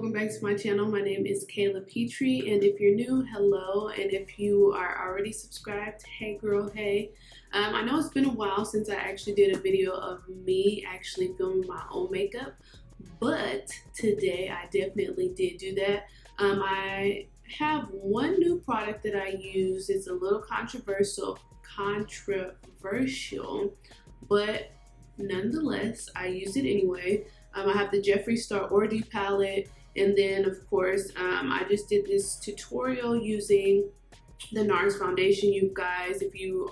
welcome back to my channel. My name is Kayla Petrie, and if you're new, hello, and if you are already subscribed, hey girl, hey. I know it's been a while since I actually did a video of me actually filming my own makeup, but today I definitely did do that. I have one new product that I use. It's a little controversial, but nonetheless, I use it anyway. I have the Jefree ORGY palette, and then of course I just did this tutorial using the NARS foundation. You guys, if you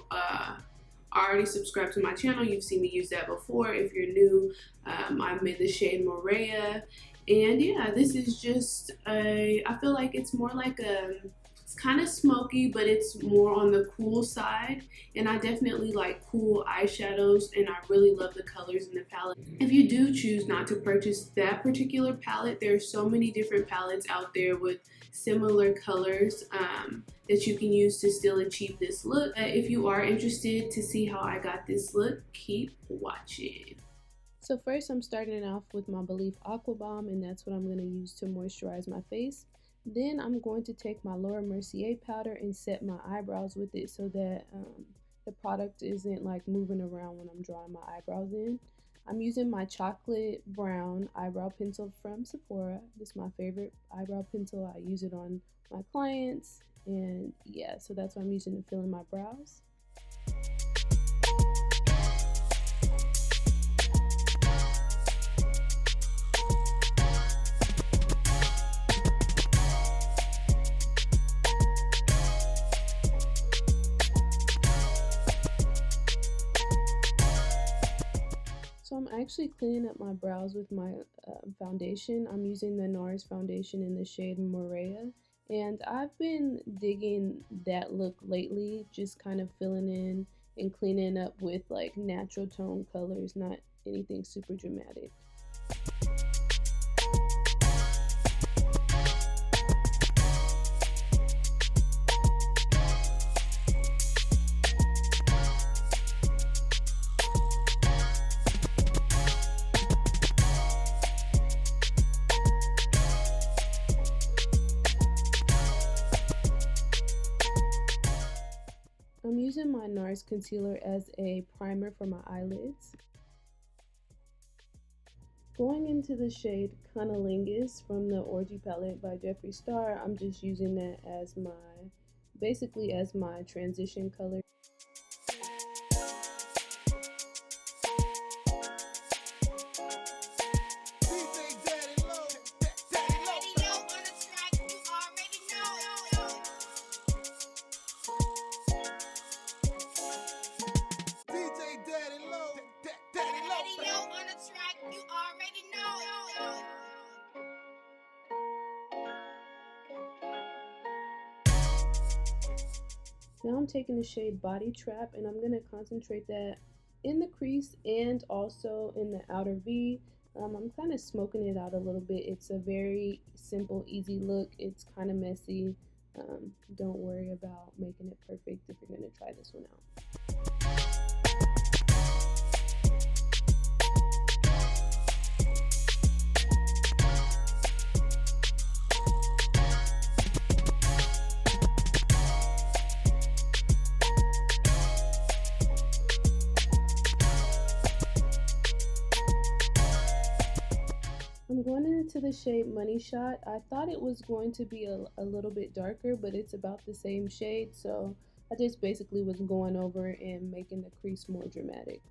already subscribed to my channel, you've seen me use that before. If you're new, I'm in the shade MOOREA, and yeah, this is just I feel like it's more like it's kind of smoky, but it's more on the cool side, and I definitely like cool eyeshadows, and I really love the colors in the palette. If you do choose not to purchase that particular palette, there are so many different palettes out there with similar colors that you can use to still achieve this look. If you are interested to see how I got this look, keep watching. So first, I'm starting off with my Belif Aqua Balm, and that's what I'm going to use to moisturize my face. Then I'm going to take my lower Mercier powder and set my eyebrows with it so that the product isn't like moving around when I'm drawing my eyebrows in. I'm using my chocolate brown eyebrow pencil from Sephora. This is my favorite eyebrow pencil. I use it on my clients, and yeah, so that's what I'm using to fill in my brows. So I'm actually cleaning up my brows with my foundation. I'm using the NARS foundation in the shade MOOREA, and I've been digging that look lately, just kind of filling in and cleaning up with like natural tone colors, not anything super dramatic. I'm using my NARS concealer as a primer for my eyelids. Going into the shade Cunnilingus from the ORGY palette by Jefree Star, I'm just using that as basically as my transition color. Now I'm taking the shade Body Trap, and I'm going to concentrate that in the crease and also in the outer V. I'm kind of smoking it out a little bit. It's a very simple, easy look. It's kind of messy. Don't worry about making it perfect if you're going to try this one out. I'm going into the shade Money Shot. I thought it was going to be a little bit darker, but it's about the same shade, so I just basically was going over and making the crease more dramatic.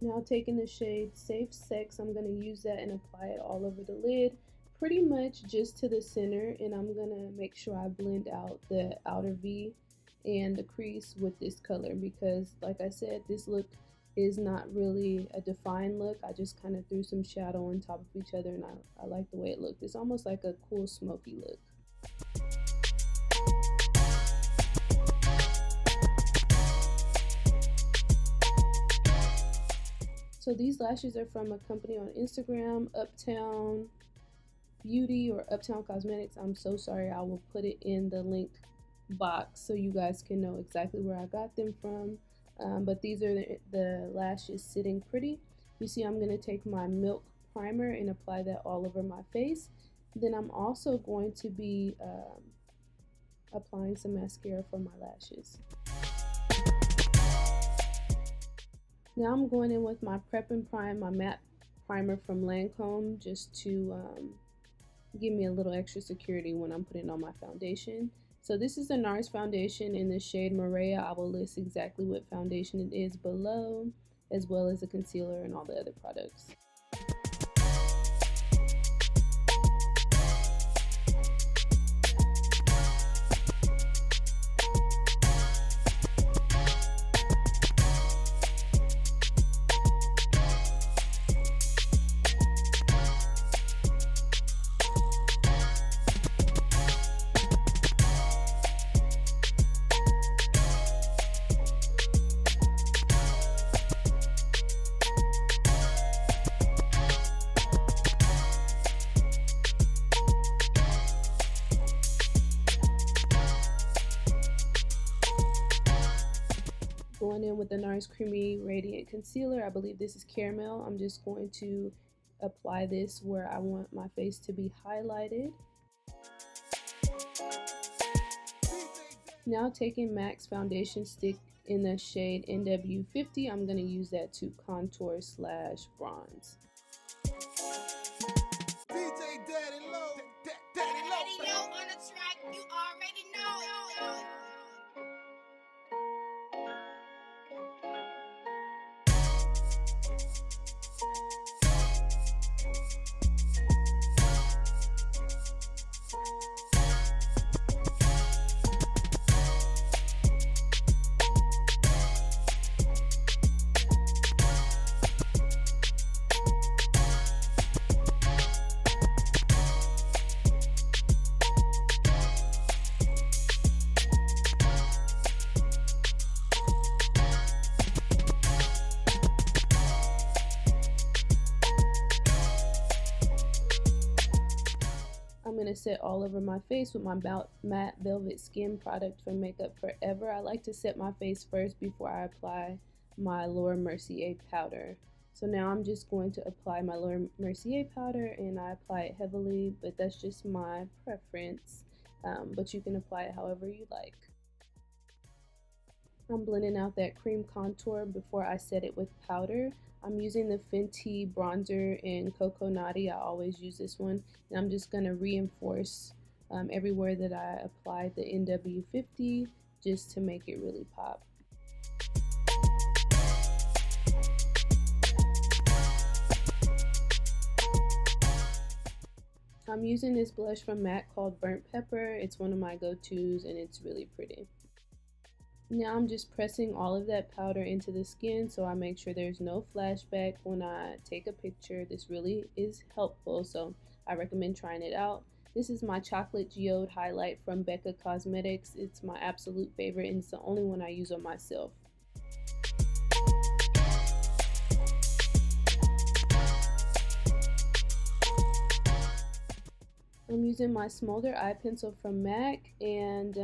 Now taking the shade Safe Sex, I'm going to use that and apply it all over the lid, pretty much just to the center, and I'm going to make sure I blend out the outer V and the crease with this color because, like I said, this look is not really a defined look. I just kind of threw some shadow on top of each other, and I like the way it looked. It's almost like a cool smoky look. So these lashes are from a company on Instagram, UPTOWN Beauty or UPTOWN Cosmetics. I'm so sorry. I will put it in the link box so you guys can know exactly where I got them from. But these are the lashes Sitting Pretty, You see I'm going to take my Milk primer and apply that all over my face. Then I'm also going to be applying some mascara for my lashes. Now I'm going in with my Prep and Prime, my matte primer from LANCOME, just to give me a little extra security when I'm putting on my foundation. So this is the NARS foundation in the shade MOOREA. I will list exactly what foundation it is below, as well as the concealer and all the other products. Going in with the NARS Creamy Radiant Concealer. I believe this is Caramel. I'm just going to apply this where I want my face to be highlighted. Now taking MAC's foundation stick in the shade NW50, I'm going to use that to contour / bronze. I'm going to set all over my face with my Matte Velvet Skin product from Makeup Forever. I like to set my face first before I apply my Laura Mercier powder. So now I'm just going to apply my Laura Mercier powder, and I apply it heavily, but that's just my preference. But you can apply it however you like. I'm blending out that cream contour before I set it with powder. I'm using the FENTY bronzer in Coco Naughty. I always use this one, and I'm just going to reinforce everywhere that I applied the NW50 just to make it really pop. I'm using this blush from MAC called Burnt Pepper. It's one of my go-tos and it's really pretty. Now I'm just pressing all of that powder into the skin so I make sure there's no flashback when I take a picture. This really is helpful, so I recommend trying it out. This is my Chocolate Geode highlight from BECCA Cosmetics. It's my absolute favorite and it's the only one I use on myself. I'm using my Smolder eye pencil from MAC, and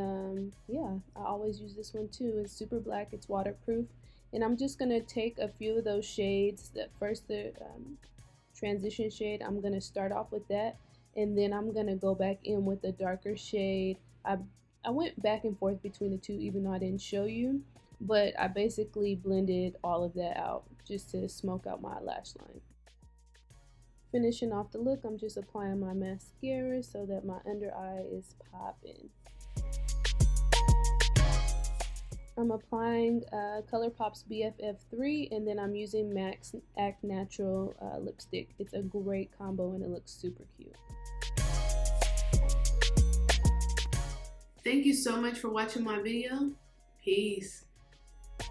yeah, I always use this one too. It's super black, it's waterproof, and I'm just going to take a few of those shades. The transition shade, I'm going to start off with that, and then I'm going to go back in with the darker shade. I went back and forth between the two even though I didn't show you, but I basically blended all of that out just to smoke out my lash line. Finishing off the look, I'm just applying my mascara so that my under eye is popping. I'm applying ColourPop's BFF3, and then I'm using MAC's Act Natural lipstick. It's a great combo and it looks super cute. Thank you so much for watching my video. Peace.